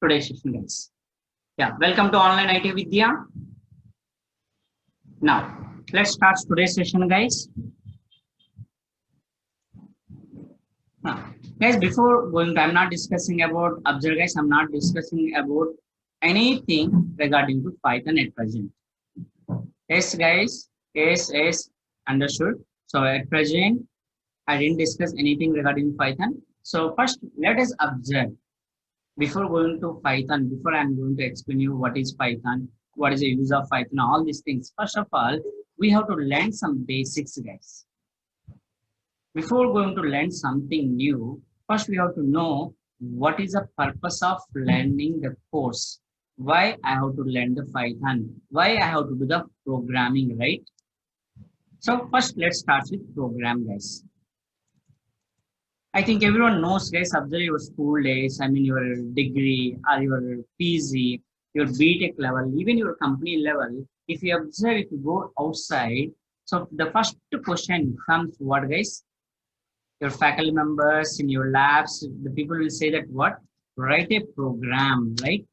today's session, guys. Yeah, welcome to Online IT Vidya. Now, let's start today's session, guys. Now, guys, before going to, I'm not discussing about, observe guys, I'm not discussing about anything regarding to Python at present. Yes, guys, yes, understood. So at present, I didn't discuss anything regarding Python. So first, let us observe. Before going to Python, before I'm going to explain you what is Python, what is the use of Python, all these things. First of all, we have to learn some basics, guys. Before going to learn something new, first we have to know what is the purpose of learning the course. Why I have to learn the Python? Why I have to do the programming, right? So first let's start with program, guys. I think everyone knows, guys, observe your school days, I mean your degree or your PG, your BTech level, even your company level. If you observe, if you go outside, so the first question comes what, guys? Your faculty members in your labs, the people will say that what? Write a program, right?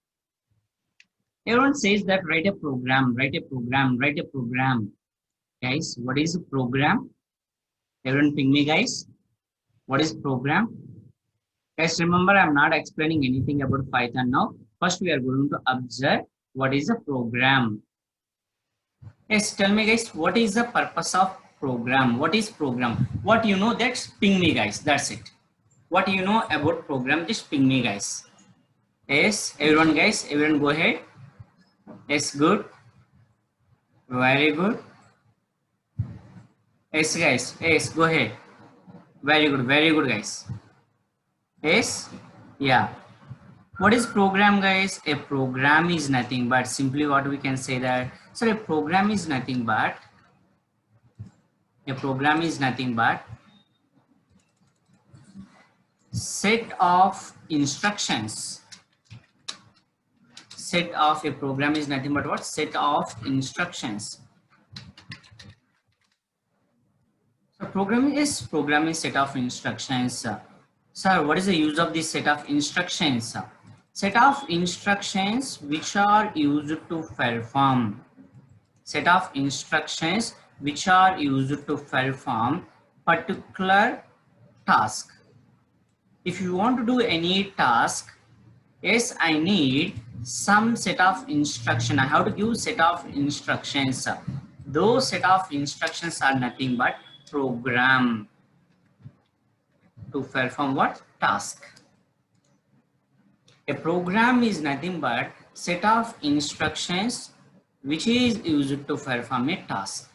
Everyone says that write a program, write a program, write a program. Guys, what is a program? Everyone ping me, guys. What is program? Guys, remember, I'm not explaining anything about Python now. First, we are going to observe what is a program. Yes, tell me, guys, what is the purpose of program? What is program? What you know, that's ping me, guys. That's it. What you know about program, just ping me, guys. Yes, everyone, guys, everyone go ahead. Yes, good. Very good. Yes, guys. Yes, go ahead. Very good, guys. Yes, yeah. What is program, guys? A program is nothing but simply what we can say that. So a program is nothing but set of instructions. Set of a program is nothing but what? Set of instructions. So program is set of instructions. Sir, what is the use of this set of instructions? Set of instructions which are used to perform. Set of instructions which are used to perform particular task. If you want to do any task, yes, I need some set of instruction. I have to give set of instructions. Those set of instructions are nothing but program to perform what? Task. A program is nothing but set of instructions which is used to perform a task.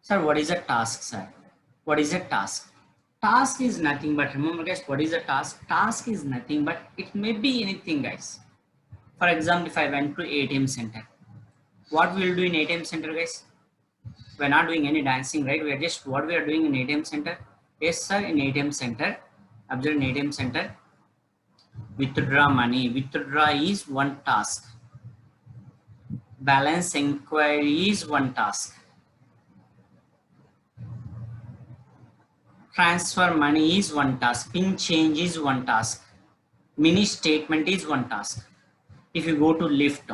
Sir, what is a task, sir? What is a task? Task is nothing but, remember guys, what is a task? Task is nothing but, it may be anything, guys. For example, if I went to ATM center, what we will do in ATM center, guys? We are not doing any dancing, right? We are just, what we are doing in ATM center? Yes, sir, in ATM center, observe in ATM center, withdraw money. Withdraw is one task. Balance inquiry is one task. Transfer money is one task. Pin change is one task. Mini statement is one task. If you go to lift,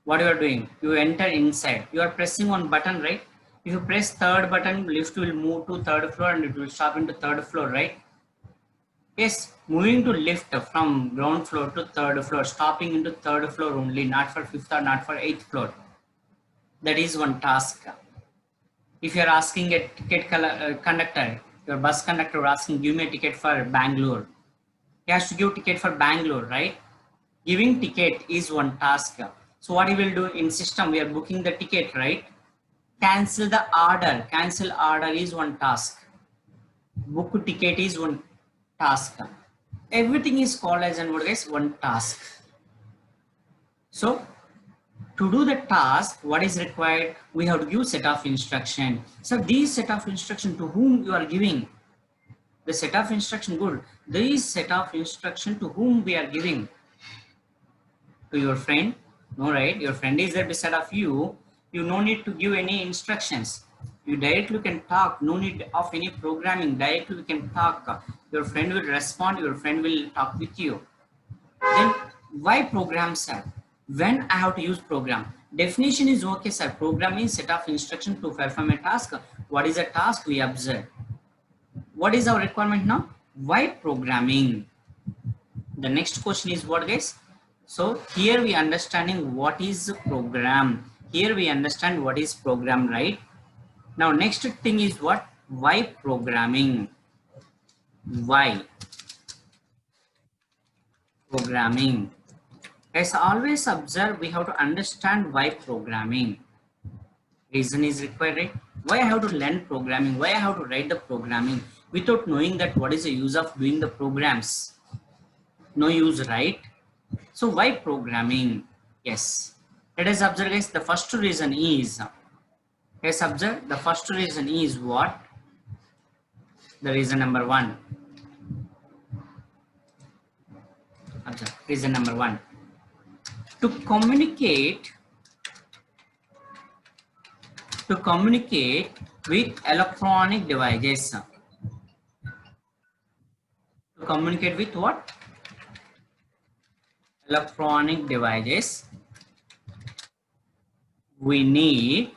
what you are doing? You enter inside. You are pressing one button, right? If you press third button, lift will move to third floor and it will stop into third floor, right? Yes, moving to lift from ground floor to third floor, stopping into third floor only, not for fifth or not for eighth floor. That is one task. If you are asking a ticket conductor, your bus conductor asking, give me a ticket for Bangalore. He has to give ticket for Bangalore, right? Giving ticket is one task. So what he will do in system, we are booking the ticket, right? Cancel the order. Cancel order is one task. Book ticket is one task. Everything is called as one task. So to do the task, what is required? We have to give set of instruction. So these set of instruction to whom you are giving? The set of instruction, good. These set of instruction to whom we are giving? To your friend? No, right? Your friend is there beside of you. You no need to give any instructions. You directly can talk. No need of any programming. Directly we can talk. Your friend will respond. Your friend will talk with you. Then Why program, sir? When I have to use program? Definition is okay, sir. Program means set of instruction to perform a task. What is a task? We observe. What is our requirement now? Why programming? The next question is what, guys? So here we understanding what is program. Here we understand what is program, right? Now next thing is what? Why programming? Why programming? As always observe, we have to understand why programming. Reason is required, right? Why I have to learn programming? Why I have to write the programming without knowing that what is the use of doing the programs? No use, right? So why programming? Yes. Let us observe, guys. The first reason is, let's observe, the first reason is what? The reason number one. Observe, reason number one. To communicate with electronic devices. To communicate with what? Electronic devices. We need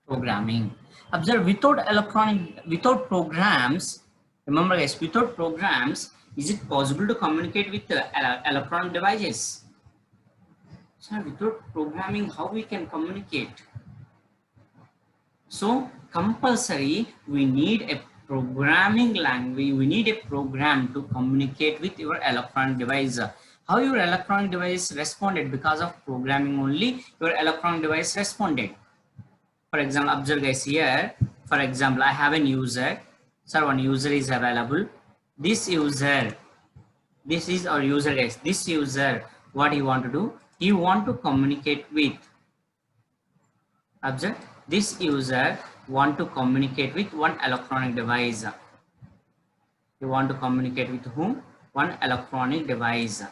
programming. Observe, without programs, remember guys, without programs, is it possible to communicate with electronic devices? So without programming, how we can communicate? So compulsory, we need a programming language, we need a program to communicate with your electronic device. How your electronic device responded? Because of programming only, your electronic device responded. For example, observe guys here. For example, I have a user. Sir, one user is available. This user, this is our user, guys. This user, what he want to do? He want to communicate with. Observe, this user want to communicate with one electronic device. You want to communicate with whom? One electronic device.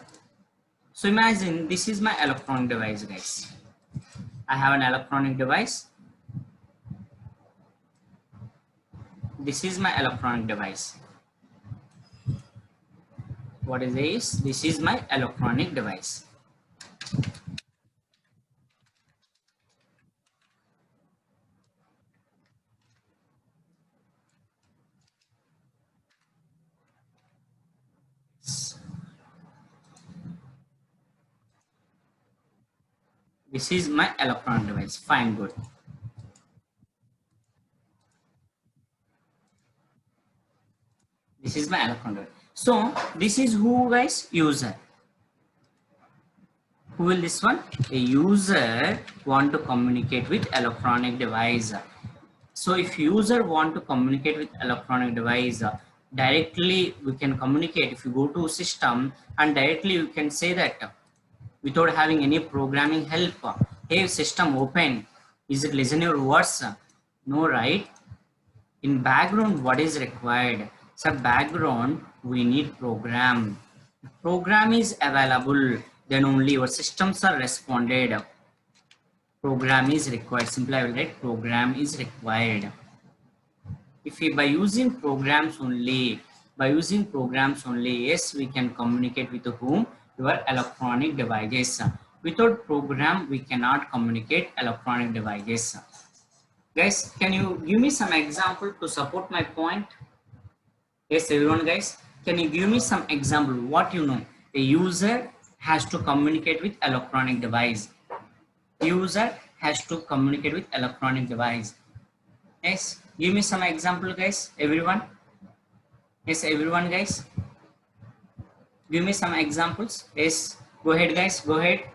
So imagine this is my electronic device, guys. I have an electronic device. This is my electronic device. What is this? This is my electronic device. This is my electronic device. Fine, good. This is my electronic device. So this is who, guys? User. Who will this one? A user want to communicate with electronic device. So if user want to communicate with electronic device, directly we can communicate. If you go to system and directly you can say that without having any programming help, hey system open, is it listen your words? No, right? In background, what is required? So background, we need program. Program is available, then only your systems are responded. Program is required. Simply I will write program is required. If we by using programs only, yes, we can communicate with whom? Your electronic devices. Without program, we cannot communicate electronic devices. Guys, can you give me some example to support my point? Yes, everyone, guys, can you give me some example? What you know? A user has to communicate with electronic device. User has to communicate with electronic device. Yes, give me some example, guys. Everyone. Yes, everyone, guys. Give me some examples. Yes, go ahead, guys. Go ahead.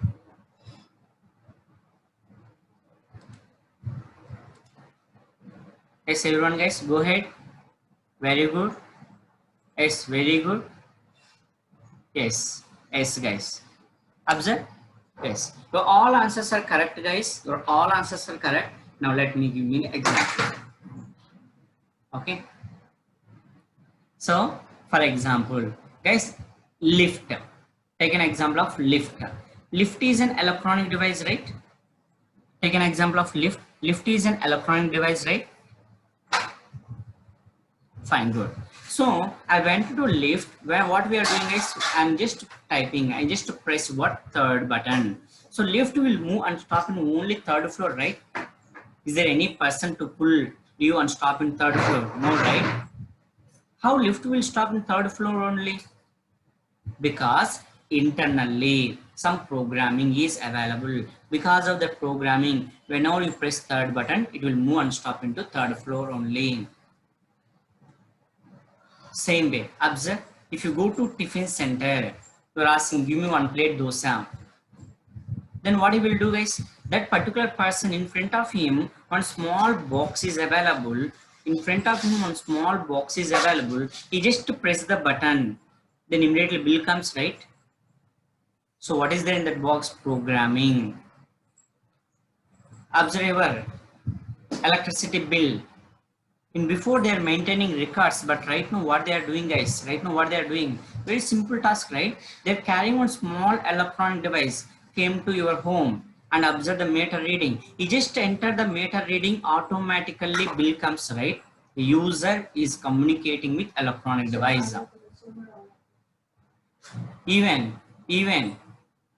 Yes, everyone, guys. Go ahead. Very good. Yes, very good. Yes, yes, guys. Observe. Yes. So all answers are correct, guys. Your all answers are correct. Now let me give me an example. Okay. So, for example, guys, lift. Take an example of lift. Lift is an electronic device, right? Take an example of lift. Lift is an electronic device, right? Fine, good. So I went to lift, where what we are doing is I'm just typing, I just press what third button. So lift will move and stop in only third floor, right? Is there any person to pull you and stop in third floor? No, right? How lift will stop in third floor only? Because internally some programming is available. Because of the programming, whenever you press third button, it will move and stop into third floor only. Same way, observe, if you go to tiffin center, you're asking, give me one plate dosa. Then what he will do is, that particular person in front of him, one small box is available. In front of him, one small box is available. He just press the button. Then immediately bill comes, right? So what is there in that box? Programming. Observer, electricity bill. In before they are maintaining records, but right now what they are doing, guys, right now what they are doing, very simple task, right? They're carrying one small electronic device, came to your home and observe the meter reading. You just enter the meter reading, automatically bill comes, right? The user is communicating with electronic device. Even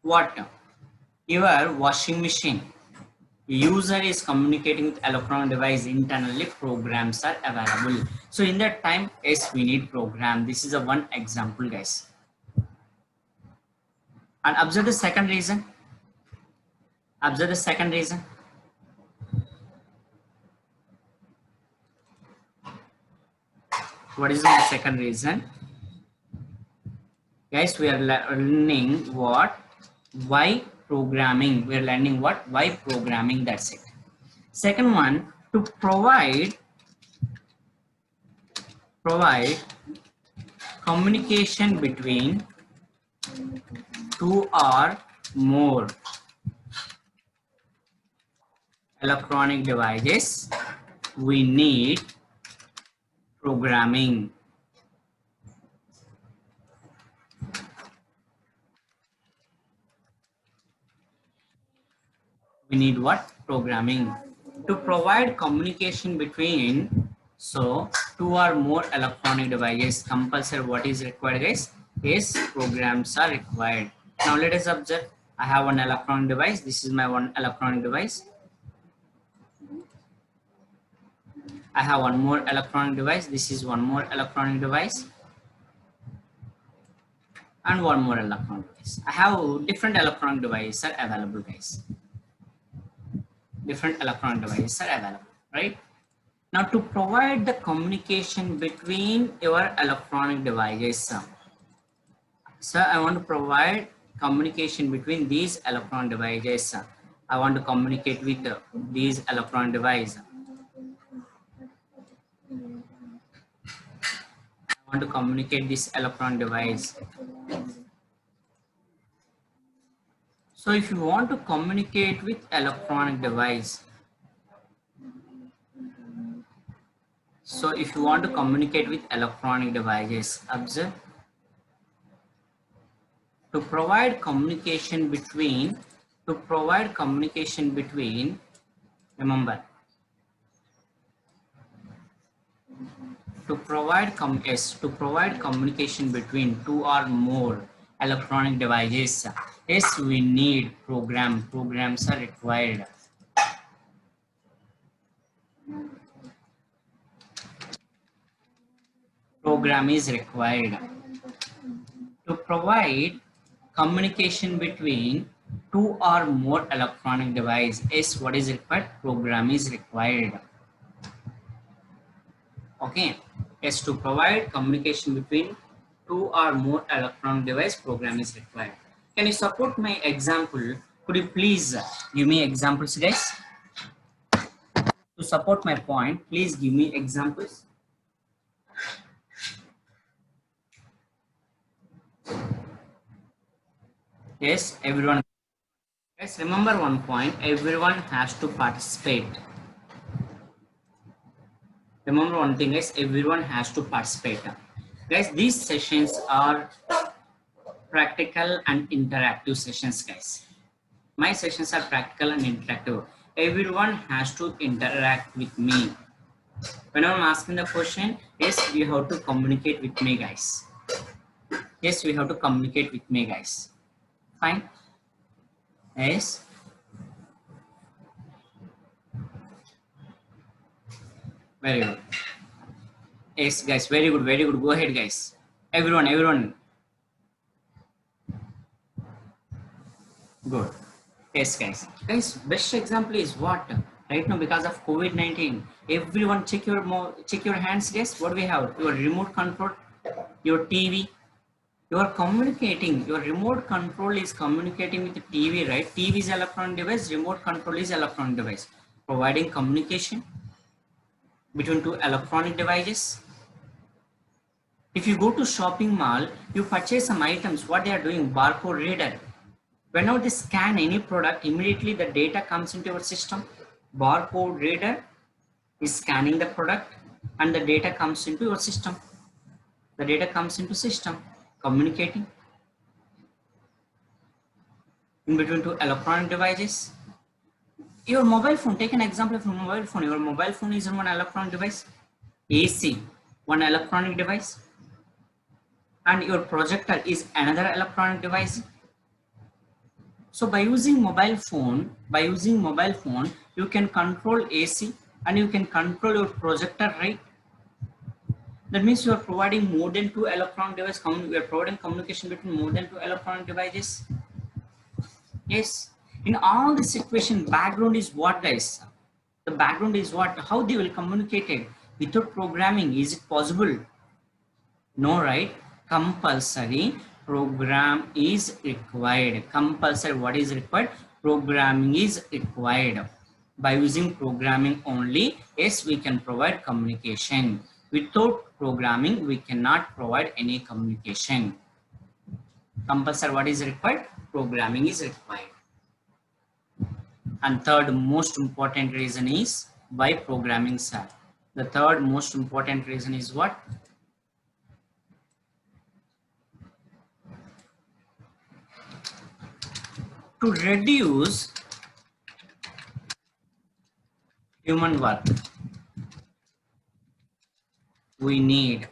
what, your washing machine, user is communicating with electronic device, internally programs are available. So in that time, yes, we need program. This is a one example, guys. And observe the second reason. Observe the second reason. What is the second reason? Guys, we are learning what? Why programming. We are learning what? Why programming. That's it. Second one, to provide communication between two or more electronic devices, we need programming. We need what? Programming. To provide communication between, so two or more electronic devices, compulsory what is required, guys? Yes, programs are required. Now let us observe. I have one electronic device. This is my one electronic device. I have one more electronic device. This is one more electronic device. And one more electronic device. I have different electronic devices are available, guys. Different electronic devices are available, right? Now to provide the communication between your electronic devices, so I want to provide communication between these electronic devices. I want to communicate with these electronic devices. I want to communicate this electronic device. So if you want to communicate with electronic device, observe, to provide communication between, remember, to provide communication between two or more electronic devices, yes, we need programs are required. Program is required. To provide communication between two or more electronic device, yes, what is required? Program is required. Okay, yes, to provide communication between two or more electronic device, program is required. Can you support my example? Could you please give me examples, guys? To support my point, please give me examples. Yes, everyone. Guys, remember one point, everyone has to participate. Remember one thing, guys, everyone has to participate. Guys, these sessions are practical and interactive sessions, guys. My sessions are practical and interactive. Everyone has to interact with me. Whenever I'm asking the question, yes, you have to communicate with me, guys. Yes, we have to communicate with me, guys. Fine. Yes. Very good. Yes, guys. Very good. Very good. Go ahead, guys. Everyone. Everyone. Good. Yes, guys. Guys, best example is what? Right now, because of COVID-19, everyone check your hands, guys. What we have? Your remote control, your TV. You are communicating. Your remote control is communicating with the TV, right? TV is electronic device. Remote control is electronic device, providing communication between two electronic devices. If you go to shopping mall, you purchase some items. What they are doing? Barcode reader. Whenever they scan any product, immediately the data comes into your system. Barcode reader is scanning the product and the data comes into your system. The data comes into system, communicating in between two electronic devices. Your mobile phone, take an example of your mobile phone. Your mobile phone is one electronic device. AC, one electronic device. And your projector is another electronic device. So by using mobile phone, you can control AC and you can control your projector, right? That means you are providing more than two electronic devices. We are providing communication between more than two electronic devices. Yes. In all the situation, background is what, guys? The background is what? How they will communicate it without programming? Is it possible? No, right? Compulsory program is required. Compulsory, what is required? Programming is required. By using programming only, yes, we can provide communication. Without programming, we cannot provide any communication. Compulsory, what is required? Programming is required. And third most important reason is why programming, sir. The third most important reason is what? To reduce human work, we need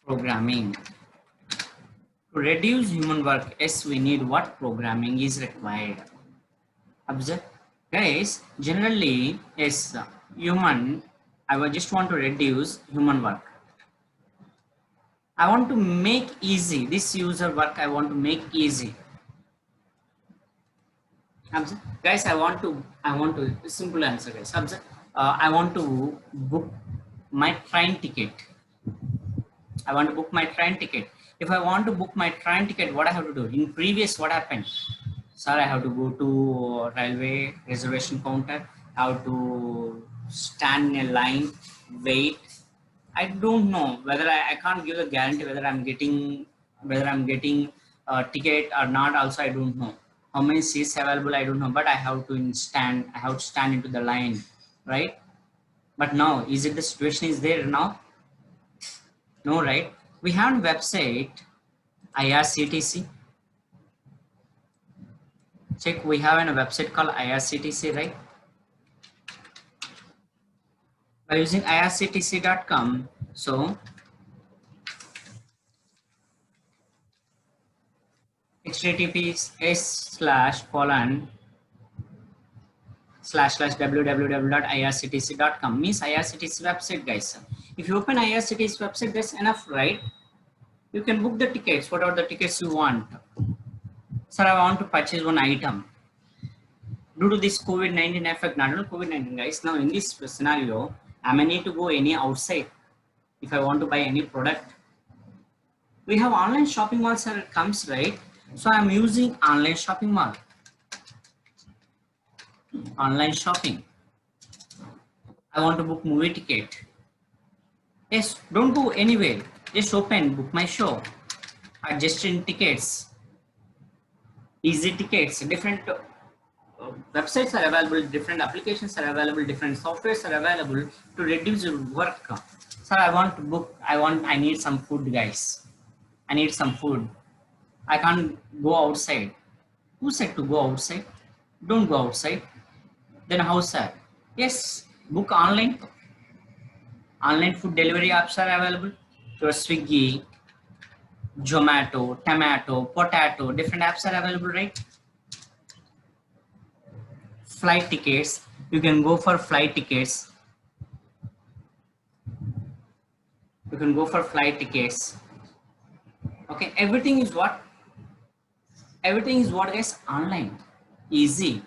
programming. To reduce human work, yes, we need what? Programming is required. Observe, guys, generally, yes, human, I just want to reduce human work. I want to make easy this user work. I want to make easy. Observe, guys, I want to simple answer, guys. Observe, I want to book my train ticket. I want to book my train ticket. If I want to book my train ticket, what I have to do? In previous, what happened? Sir, I have to go to railway reservation counter. I have to stand in a line, wait. I don't know whether I can't give a guarantee whether I'm getting a ticket or not. Also, I don't know how many seats available. I don't know, but I have to stand. I have to stand into the line, right? But now, is it the situation is there now? No, right? We have a website, IRCTC. Check, we have a website called IRCTC, right? By using irctc.com, so https://www.irctc.com means IRCTC website, guys. If you open IRCTC website, that's enough, right? You can book the tickets, what are the tickets you want. Sir, I want to purchase one item. Due to this COVID-19 effect, not only COVID-19, guys, now in this scenario, I may need to go any outside if I want to buy any product. We have online shopping malls, sir, it comes, right? So I'm using online shopping mall. Online shopping. I want to book movie ticket. Yes, don't go anywhere. Just open book my show. Adjust in tickets. Easy tickets. Different websites are available. Different applications are available. Different softwares are available to reduce your work. Sir, I want to book. I need some food, guys. I need some food. I can't go outside. Who said to go outside? Don't go outside. Then how, sir? Yes, book online. Online food delivery apps are available. Your Swiggy, Zomato, Tomato, Potato, different apps are available, right? Flight tickets, you can go for flight tickets. You can go for flight tickets. Okay, everything is what? Everything is what, guys? Online. Easy.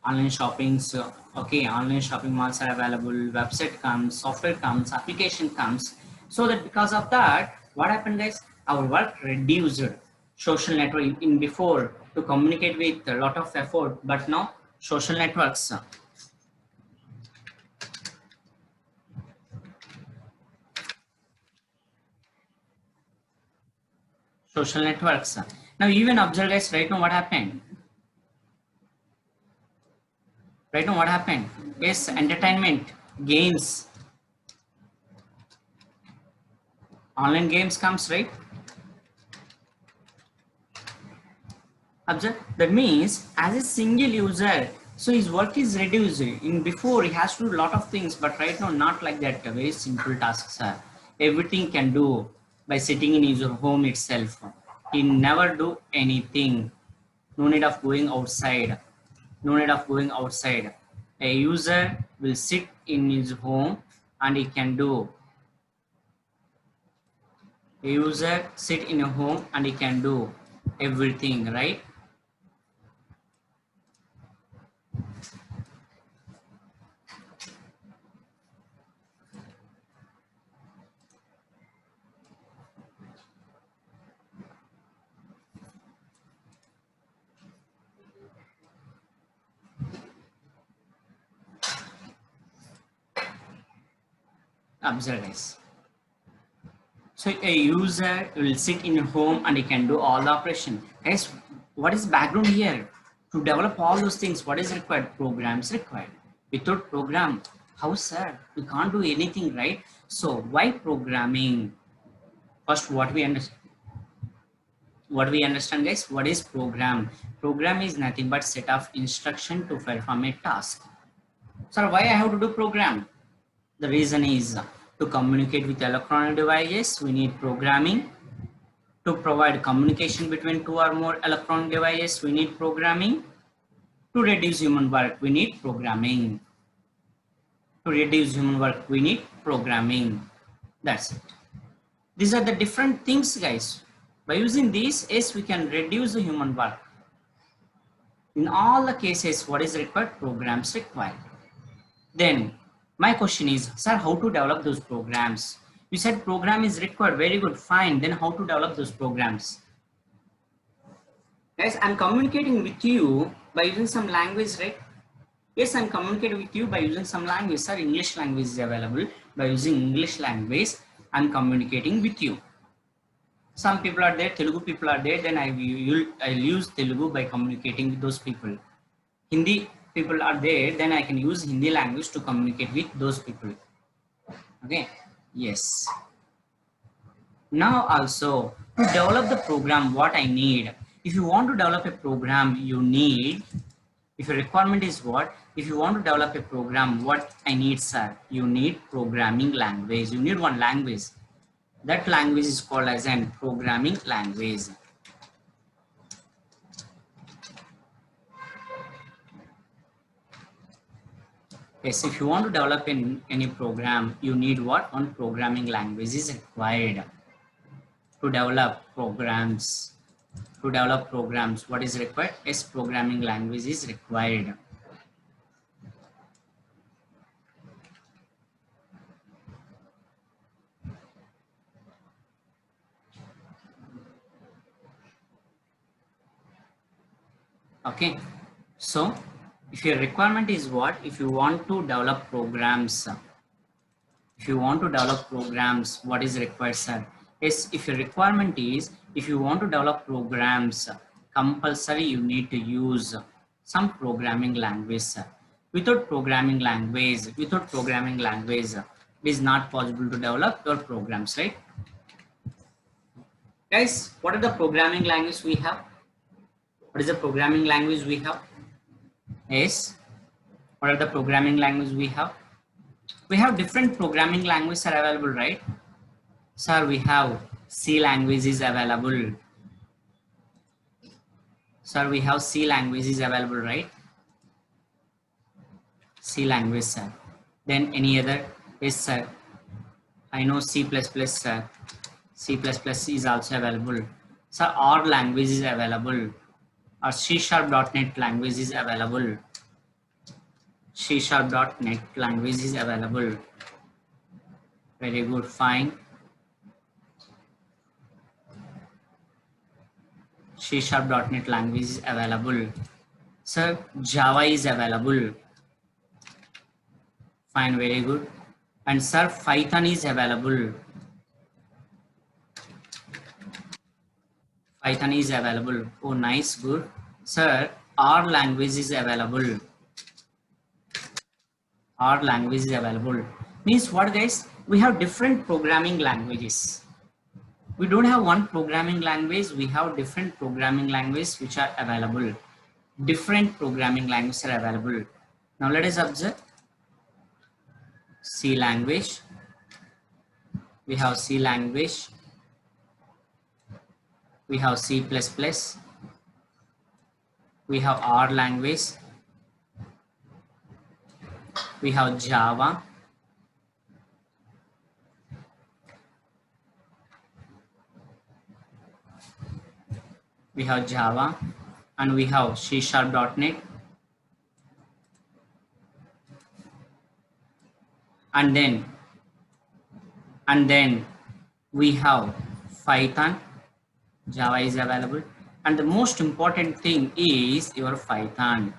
Online shopping. So, okay, online shopping malls are available. Website comes, software comes, application comes. So that because of that, what happened, guys? Our work reduced. Social network in before to communicate with a lot of effort, but now social networks. Social networks. Now even observe, guys, right now what happened? Right now what happened? Yes, entertainment, games, online games comes, right? Observe, that means as a single user, so his work is reduced. In before he has to do a lot of things, but right now not like that. Very simple tasks are. Everything can do by sitting in his home itself. He never do anything. No need of going outside. No need of going outside. A user will sit in his home and he can do. A user sit in a home and he can do everything, right? Observe, guys. So a user will sit in a home and he can do all the operation. Guys, what is background here? To develop all those things, what is required? Programs required. Without program, how, sir? We can't do anything, right? So why programming? First, what we understand, guys, what is program? Program is nothing but set of instruction to perform a task. Sir, why I have to do program? The reason is to communicate with electronic devices, we need programming. To provide communication between two or more electronic devices, we need programming. To reduce human work, we need programming. To reduce human work, we need programming. That's it. These are the different things, guys. By using these, yes, we can reduce the human work. In all the cases, what is required? Programs required. Then my question is, sir, how to develop those programs? You said program is required. Very good, fine. Then how to develop those programs? Guys, I'm communicating with you by using some language, right? Yes, I'm communicating with you by using some language. Sir, English language is available. By using English language, I'm communicating with you. Some people are there, Telugu people are there, then I'll use Telugu by communicating with those people. Hindi people are there, then I can use Hindi language to communicate with those people. Okay, yes. Now also, to develop the program, what I need, if you want to develop a program, you need, if your requirement is what, if you want to develop a program, what I need, sir, you need programming language. You need one language. That language is called as an programming language. Yes, if you want to develop in any program, you need what? One programming language is required to develop programs. To develop programs, what is required? Yes, programming language is required. Okay, so if your requirement is what, if you want to develop programs, if you want to develop programs, what is required, sir? Yes, if your requirement is, if you want to develop programs, compulsory you need to use some programming language, sir. Without programming language, it is not possible to develop your programs, right? Guys, what are the programming language we have? What is the programming language we have? Yes, What are the programming language we have? We have different programming languages are available, right? Sir, we have C language is available. Sir, we have C language is available, right? C language, sir. Then any other? Yes, sir. I know C++, sir. C++ is also available. Sir, R language is available. Or C#.NET language is available. C#.NET language is available. Very good, fine. C#.NET language is available. Sir, Java is available. Fine, very good. And sir, Python is available. Python is available. Oh, nice, good. Sir, R language is available. R language is available. Means what, guys? We have different programming languages. We don't have one programming language. We have different programming languages which are available. Different programming languages are available. Now let us observe. C language. We have C language. We have C++. We have R language. We have Java. We have Java, and we have C#.NET, and then we have Python. Java is available, and the most important thing is your Python.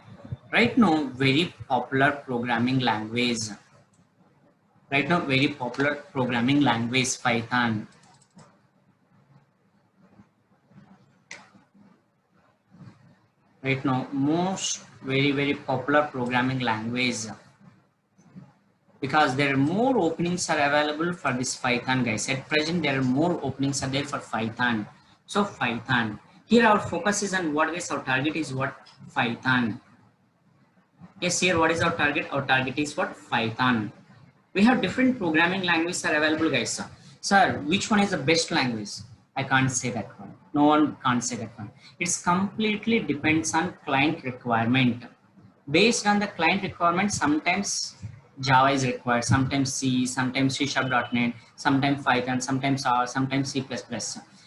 Right now, very popular programming language. Right now, very popular programming language, Python. Right now, most very popular programming language, because there are more openings are available for this Python, guys. At present, there are more openings are there for Python. So Python. Here our focus is on what, guys? Our target is what? Python. Yes, here what is our target? Our target is what? Python. We have different programming languages are available, guys. Sir, which one is the best language? I can't say that one. No one can't say that one. It's completely depends on client requirement. Based on the client requirement, sometimes Java is required, sometimes C, sometimes C#.NET, sometimes Python, sometimes R, sometimes C++.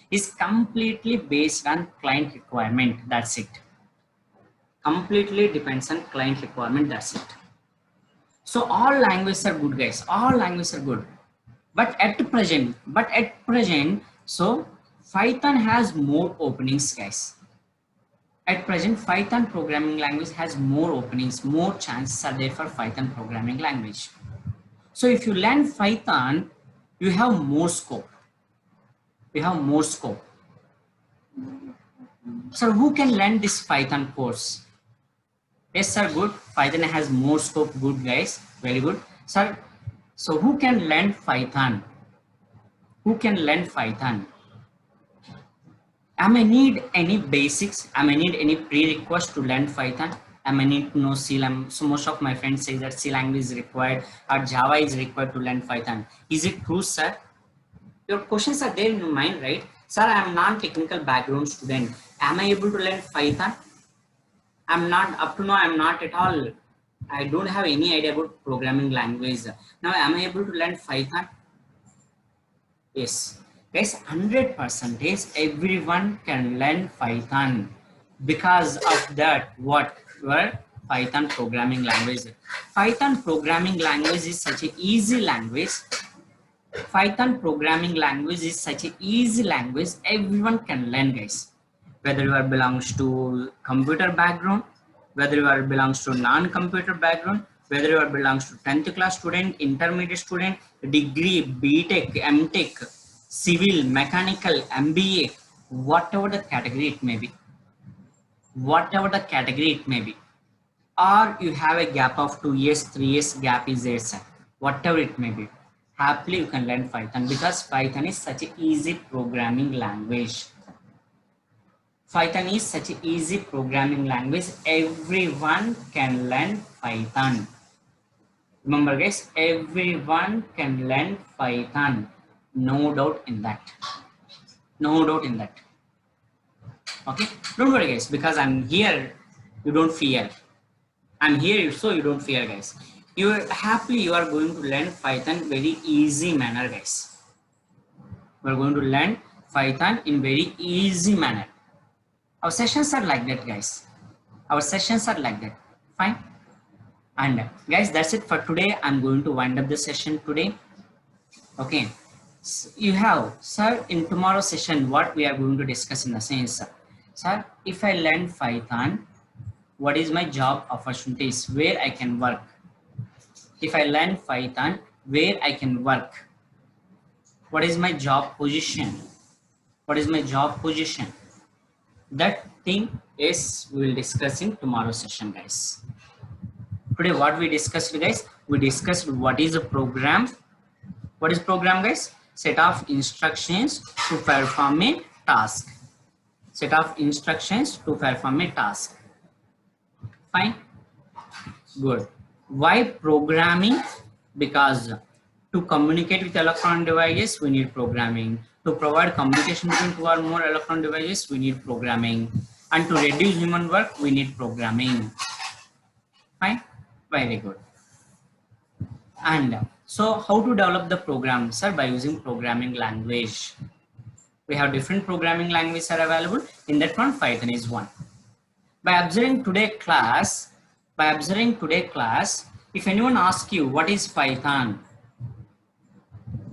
It's completely based on client requirement. That's it. Completely depends on client requirement. That's it. So all languages are good, guys. All languages are good. But at present, so Python has more openings, guys. At present, Python programming language has more openings, more chances are there for Python programming language. So if you learn Python, you have more scope. You have more scope. So who can learn this Python course? Yes, sir, good. Python has more scope, good, guys. Very good. Sir, so who can learn Python? Who can learn Python? I may need any basics. I may need any prerequisite to learn Python. I may need to know C language. So most of my friends say that C language is required or Java is required to learn Python. Is it true, sir? Your questions are there in your mind, right? Sir, I am non-technical background student. Am I able to learn Python? I'm not, up to now, I'm not at all. I don't have any idea about programming language. Now, am I able to learn Python? Yes. Guys, 100% everyone can learn Python. Because of that, what were Python programming language? Python programming language is such an easy language. Python programming language is such an easy language. Everyone can learn, guys. Whether you are belongs to computer background, whether you are belongs to non-computer background, whether you are belongs to 10th class student, intermediate student, degree, BTech, MTech, civil, mechanical, MBA, whatever the category it may be, whatever the category it may be, or you have a gap of 2 years, 3 years gap is there, sir. Whatever it may be, happily you can learn Python because Python is such an easy programming language. Python is such an easy programming language. Everyone can learn Python. Remember guys, everyone can learn Python. No doubt in that. No doubt in that. Okay, don't worry guys, because I'm here, you don't fear. I'm here, so you don't fear guys. You are going to learn Python very easy manner guys. We're going to learn Python in very easy manner. Our sessions are like that guys. Our sessions are like that. Fine. And guys, that's it for today. I'm going to wind up the session today. Okay. So you have, sir, in tomorrow's session, what we are going to discuss in the sense, sir, if I learn Python, what is my job opportunities, where I can work? If I learn Python, where I can work? What is my job position? What is my job position? That thing is we will discuss in tomorrow's session guys. Today what we discussed guys, we discussed what is a program. What is program guys? Set of instructions to perform a task. Set of instructions to perform a task. Fine, good. Why programming? Because to communicate with electronic devices we need programming. To provide communication between two or more electronic devices we need programming. And to reduce human work we need programming. Fine, very good. And so how to develop the program, sir? By using programming language. We have different programming languages are available. In that one, Python is one. By observing today's class, if anyone asks you what is Python,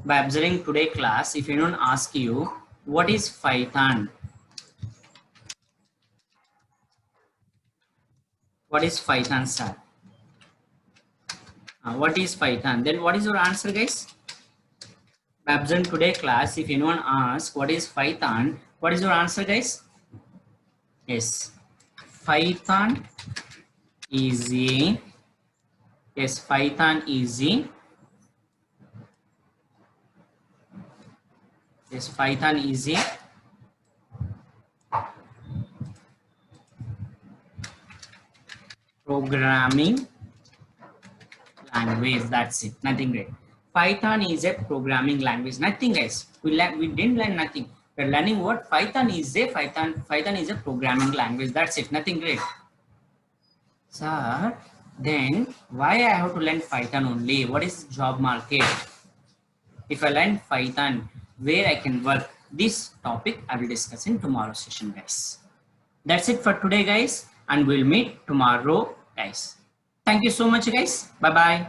by observing today's class, if anyone asks you what is Python, what is Python, sir? What is Python? Then what is your answer, guys? By observing today's class, if anyone asks what is Python, what is your answer, guys? Yes, Python is a, yes, Python is a, yes, Python is a programming language. That's it, nothing great. Python is a programming language, nothing guys. We didn't learn nothing. We're learning what Python is a Python is a programming language. That's it, nothing great. Sir, then why I have to learn Python only? What is job market? If I learn Python, where I can work? This topic I will discuss in tomorrow's session, guys. That's it for today, guys, and we'll meet tomorrow, guys. Thank you so much, guys. Bye bye.